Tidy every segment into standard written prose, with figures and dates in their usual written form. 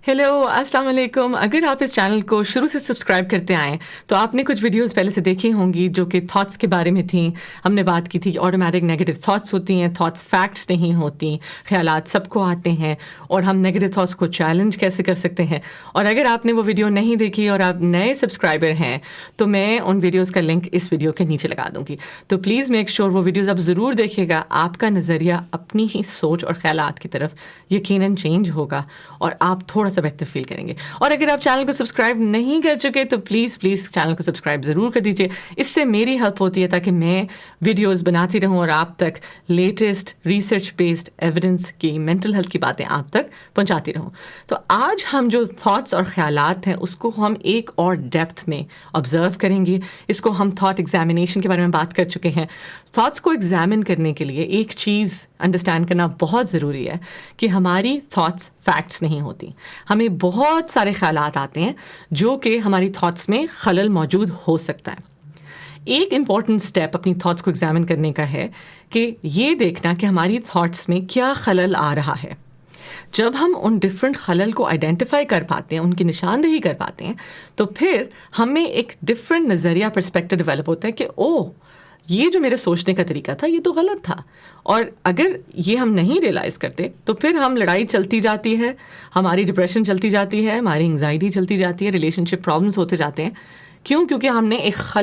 Hello, السلام علیکم. اگر آپ اس چینل کو شروع سے سبسکرائب کرتے آئیں تو آپ نے کچھ ویڈیوز پہلے سے دیکھی ہوں گی جو کہ تھاٹس کے بارے میں تھیں. ہم نے بات کی تھی کہ آٹومیٹک نیگیٹو تھاٹس ہوتی ہیں، تھاٹس فیکٹس نہیں ہوتی، خیالات سب کو آتے ہیں اور ہم نیگیٹو تھاٹس کو چیلنج کیسے کر سکتے ہیں. اور اگر آپ نے وہ ویڈیو نہیں دیکھی اور آپ نئے سبسکرائبر ہیں تو میں ان ویڈیوز کا لنک اس ویڈیو کے نیچے لگا دوں گی. تو پلیز میک شیور وہ ویڈیوز آپ ضرور دیکھیے گا. آپ کا نظریہ اپنی ہی سوچ اور خیالات کی طرف یقیناً چینج ہوگا اور آپ تھوڑا سا بہتر فیل کریں گے. اور اگر آپ چینل کو سبسکرائب نہیں کر چکے تو پلیز چینل کو سبسکرائب ضرور کر دیجیے. اس سے میری ہیلپ ہوتی ہے تاکہ میں ویڈیوز بناتی رہوں اور آپ تک لیٹسٹ ریسرچ بیسڈ ایویڈنس کی مینٹل ہیلتھ کی باتیں آپ تک پہنچاتی رہوں. تو آج ہم جو تھاٹس اور خیالات ہیں اس کو ہم ایک اور ڈیپتھ میں آبزرو کریں گے. اس کو ہم تھاٹ ایگزامینیشن کے بارے میں بات کر چکے ہیں. تھاٹس کو ایگزامن کرنے کے لیے ایک چیز انڈرسٹینڈ کرنا بہت ضروری ہے کہ ہماری تھاٹس فیکٹس نہیں ہوتی. ہمیں بہت سارے خیالات آتے ہیں جو کہ ہماری تھاٹس میں خلل موجود ہو سکتا ہے. ایک امپورٹنٹ اسٹیپ اپنی تھاٹس کو ایگزامن کرنے کا ہے کہ یہ دیکھنا کہ ہماری تھاٹس میں کیا خلل آ رہا ہے. جب ہم ان ڈفرینٹ خلل کو آئیڈینٹیفائی کر پاتے ہیں، ان کی نشاندہی کر پاتے ہیں، تو پھر ہمیں ایک ڈفرینٹ نظریہ پرسپیکٹو ڈیولپ ہوتا ہے کہ یہ جو میرے سوچنے کا طریقہ تھا یہ تو غلط تھا. اور اگر یہ ہم نہیں ریئلائز کرتے تو پھر ہم لڑائی چلتی جاتی ہے، ہماری ڈپریشن چلتی جاتی ہے، ہماری انگزائٹی چلتی جاتی ہے، ریلیشن شپ پرابلمس ہوتے جاتے ہیں. کیونکہ ہم نے ایک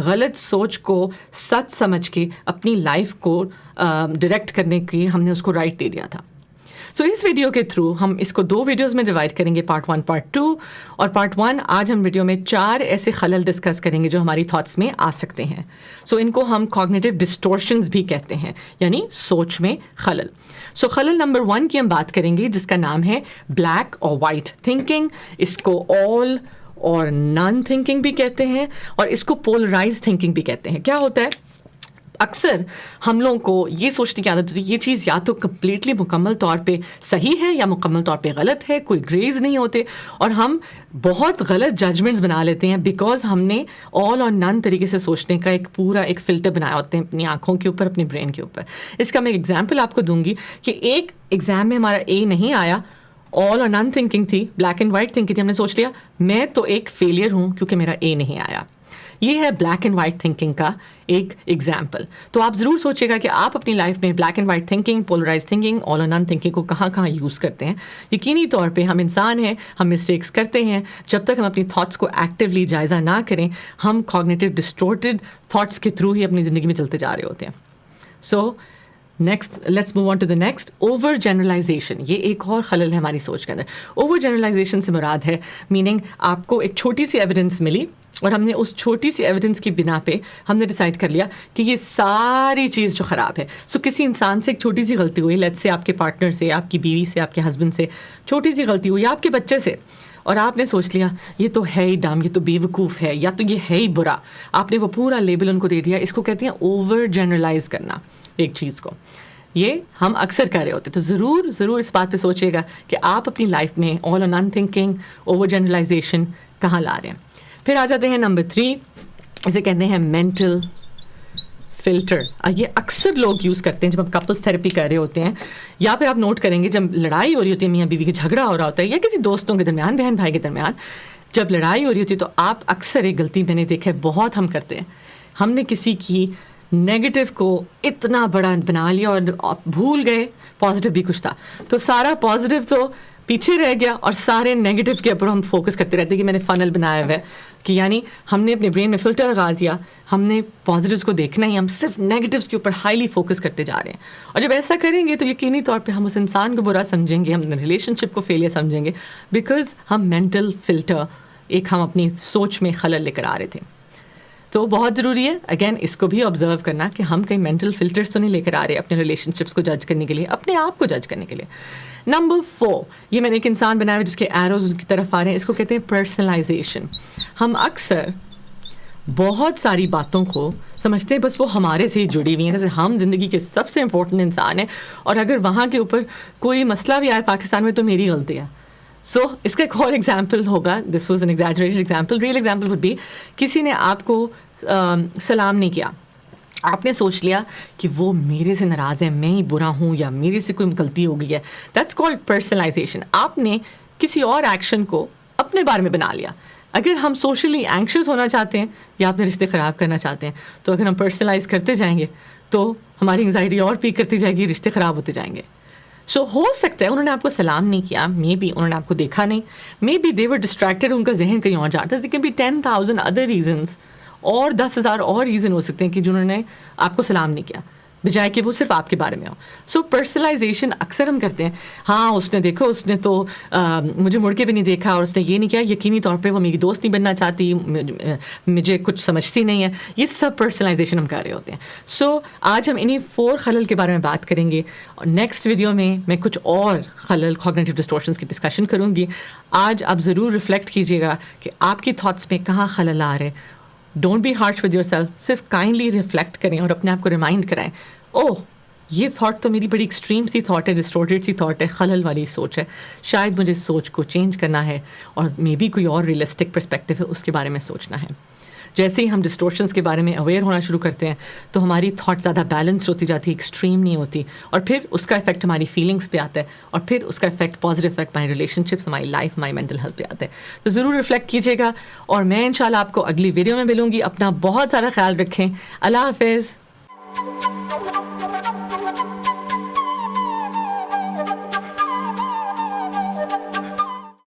غلط سوچ کو سچ سمجھ کے اپنی لائف کو ڈائریکٹ کرنے کی ہم نے اس کو رائٹ دے دیا تھا. سو اس ویڈیو کے تھرو ہم اس کو 2 ویڈیوز میں ڈیوائڈ کریں گے، پارٹ 1 پارٹ 2. اور پارٹ 1 آج ہم ویڈیو میں 4 ایسے خلل ڈسکس کریں گے جو ہماری تھاٹس میں آ سکتے ہیں. سو ان کو ہم کوگنیٹو ڈسٹورشنز بھی کہتے ہیں، یعنی سوچ میں خلل. سو خلل نمبر 1 کی ہم بات کریں گے جس کا نام ہے بلیک اور وائٹ تھنکنگ. اس کو آل اور نان تھنکنگ بھی کہتے ہیں اور اس کو پولرائز تھنکنگ بھی کہتے ہیں. کیا ہوتا ہے؟ اکثر ہم لوگوں کو یہ سوچنے کی عادت ہوتی ہے یہ چیز یا تو کمپلیٹلی مکمل طور پہ صحیح ہے یا مکمل طور پہ غلط ہے، کوئی گریز نہیں ہوتے، اور ہم بہت غلط ججمنٹس بنا لیتے ہیں بیکاز ہم نے آل اور نن طریقے سے سوچنے کا ایک فلٹر بنایا ہوتے ہیں اپنی آنکھوں کے اوپر، اپنے برین کے اوپر. اس کا میں ایک ایگزامپل آپ کو دوں گی کہ ایک ایگزام میں ہمارا اے نہیں آیا، آل اور نن تھنکنگ تھی، بلیک اینڈ وائٹ تھنکنگ تھی. ہم نے سوچ لیا میں تو ایک فیلئر ہوں کیونکہ میرا اے نہیں آیا. یہ ہے بلیک اینڈ وائٹ تھنکنگ کا ایک ایگزامپل. تو آپ ضرور سوچیے گا کہ آپ اپنی لائف میں black and white thinking, polarise thinking, all or none thinking کو کہاں کہاں یوز کرتے ہیں. یقینی طور پہ ہم انسان ہیں، ہم مسٹیکس کرتے ہیں. جب تک ہم اپنی تھاٹس کو ایکٹیولی جائزہ نہ کریں ہم کوگنیٹو ڈسٹورٹڈ تھاٹس کے تھرو ہی اپنی زندگی میں چلتے جا رہے ہوتے ہیں. So next let's move on to the next, over generalization. یہ ایک اور خلل ہے ہماری سوچ کے اندر. اوور جنرلائزیشن سے مراد ہے میننگ آپ کو ایک چھوٹی سی ایویڈنس ملی اور ہم نے اس چھوٹی سی ایویڈنس کی بنا پہ ہم نے ڈیسائیڈ کر لیا کہ یہ ساری چیز جو خراب ہے. سو کسی انسان سے ایک چھوٹی سی غلطی ہوئی، لیٹس سے آپ کے پارٹنر سے، آپ کی بیوی سے، آپ کے ہسبینڈ سے چھوٹی سی غلطی ہوئی، آپ کے بچے سے، اور آپ نے سوچ لیا یہ تو ہے ہی ڈم، یہ تو بے وقوف ہے، یا تو یہ ہے ہی برا. آپ نے وہ پورا لیبل ان کو دے دیا. اس کو کہتے ہیں اوور جنرلائز کرنا ایک چیز کو. یہ ہم اکثر کر رہے ہوتے. تو ضرور اس بات پہ سوچیے گا کہ آپ اپنی لائف میں آل or none thinking, over generalisation کہاں لا رہے ہیں. پھر آ جاتے ہیں نمبر 3، اسے کہتے ہیں مینٹل فلٹر. یہ اکثر لوگ یوز کرتے ہیں جب ہم کپلس تھراپی کر رہے ہوتے ہیں، یا پھر آپ نوٹ کریں گے جب لڑائی ہو رہی ہوتی ہے، میاں بیوی کا جھگڑا ہو رہا ہوتا ہے یا کسی دوستوں کے درمیان، بہن بھائی کے درمیان جب لڑائی ہو رہی ہوتی ہے تو آپ اکثر ایک غلطی میں نے دیکھا ہے بہت ہم کرتے ہیں، ہم نے کسی کی نیگیٹو کو اتنا بڑا بنا لیا اور بھول گئے پازیٹیو بھی کچھ تھا. تو سارا پازیٹیو تو پیچھے رہ گیا اور سارے نیگیٹو کے اوپر ہم فوکس کرتے رہتے ہیں کہ میں نے فنل بنایا ہوا ہے کہ یعنی ہم نے اپنے برین میں فلٹر لگا دیا، ہم نے پازیٹیوز کو دیکھنا ہی، ہم صرف نیگیٹیوز کے اوپر ہائیلی فوکس کرتے جا رہے ہیں. اور جب ایسا کریں گے تو یقینی طور پہ ہم اس انسان کو برا سمجھیں گے، ہم ریلیشن شپ کو فیلئر سمجھیں گے، بیکاز ہم مینٹل فلٹر ہم اپنی سوچ میں خلل لے کر آ رہے تھے. تو بہت ضروری ہے اگین اس کو بھی آبزرو کرنا کہ ہم کہیں مینٹل فلٹرز تو نہیں لے کر آ رہے اپنے ریلیشن شپس کو جج کرنے کے لیے، اپنے آپ کو جج کرنے کے لیے. نمبر 4، یہ میں نے ایک انسان بنایا ہے جس کے ایروز کی طرف آ رہے ہیں، اس کو کہتے ہیں پرسنلائزیشن. ہم اکثر بہت ساری باتوں کو سمجھتے ہیں بس وہ ہمارے سے ہی جڑی ہوئی ہیں، جیسے ہم زندگی کے سب سے امپورٹنٹ انسان ہیں اور اگر وہاں کے اوپر کوئی مسئلہ بھی آئے پاکستان میں تو میری غلطی ہے. سو اس کا ایک اور ایگزامپل ہوگا، this was an exaggerated example. Real example would be کسی نے آپ کو سلام نہیں کیا، آپ نے سوچ لیا کہ وہ میرے سے ناراض ہے، میں ہی برا ہوں یا میرے سے کوئی غلطی ہو گئی ہے. That's called personalisation. آپ نے کسی اور ایکشن کو اپنے بارے میں بنا لیا. اگر ہم سوشلی اینکشیس ہونا چاہتے ہیں یا اپنے رشتے خراب کرنا چاہتے ہیں تو اگر ہم پرسنلائز کرتے جائیں گے تو ہماری انگزائٹی اور پیک کرتی جائے گی, رشتے خراب ہوتے جائیں گے. سو ہو سکتا ہے انہوں نے آپ کو سلام نہیں کیا, مے بی انہوں نے آپ کو دیکھا نہیں, may be they were distracted, ان کا ذہن کہیں اور جاتا ہے. They can be 10,000 other reasons, اور 10,000 اور ریزن ہو سکتے ہیں کہ جنہوں نے آپ کو سلام نہیں کیا, بجائے کہ وہ صرف آپ کے بارے میں ہو. سو پرسنلائزیشن اکثر ہم کرتے ہیں, ہاں اس نے دیکھو, اس نے تو مجھے مڑ کے بھی نہیں دیکھا, اور اس نے یہ نہیں کیا, یقینی طور پہ وہ میری دوست نہیں بننا چاہتی, مجھے کچھ سمجھتی نہیں ہے. یہ سب پرسنلائزیشن ہم کر رہے ہوتے ہیں. سو آج ہم انہی 4 خلل کے بارے میں بات کریں گے, اور نیکسٹ ویڈیو میں کچھ اور خلل, کوگنیٹو ڈسٹورشنز کی ڈسکشن کروں گی. آج آپ ضرور ریفلیکٹ کیجیے گا کہ آپ کی تھاٹس میں کہاں خلل آ رہے. Don't be harsh with yourself, صرف کائنڈلی ریفلیکٹ کریں اور اپنے آپ کو ریمائنڈ کرائیں, اوہ یہ تھاٹ تو میری بڑی ایکسٹریم سی تھاٹ ہے, ڈسٹورٹیڈ سی تھاٹ ہے, خلل والی سوچ ہے, شاید مجھے سوچ کو چینج کرنا ہے, اور مے بی کوئی اور ریئلسٹک پرسپیکٹیو ہے اس کے بارے میں سوچنا ہے. جیسے ہی ہم ڈسٹورشنس کے بارے میں اویئر ہونا شروع کرتے ہیں تو ہماری تھاٹ زیادہ بیلنسڈ ہوتی جاتی ہے, ایکسٹریم نہیں ہوتی, اور پھر اس کا افیکٹ ہماری فیلنگس پہ آتا ہے, اور پھر اس کا افیکٹ پازیٹیو افیکٹ ہماری ریلیشن شپس, ہماری لائف, ہماری مینٹل ہیلتھ پہ آتا ہے. تو ضرور ریفلیکٹ کیجیے گا, اور میں انشاءاللہ آپ کو اگلی ویڈیو میں ملوں گی. اپنا بہت سارا خیال رکھیں. اللہ حافظ.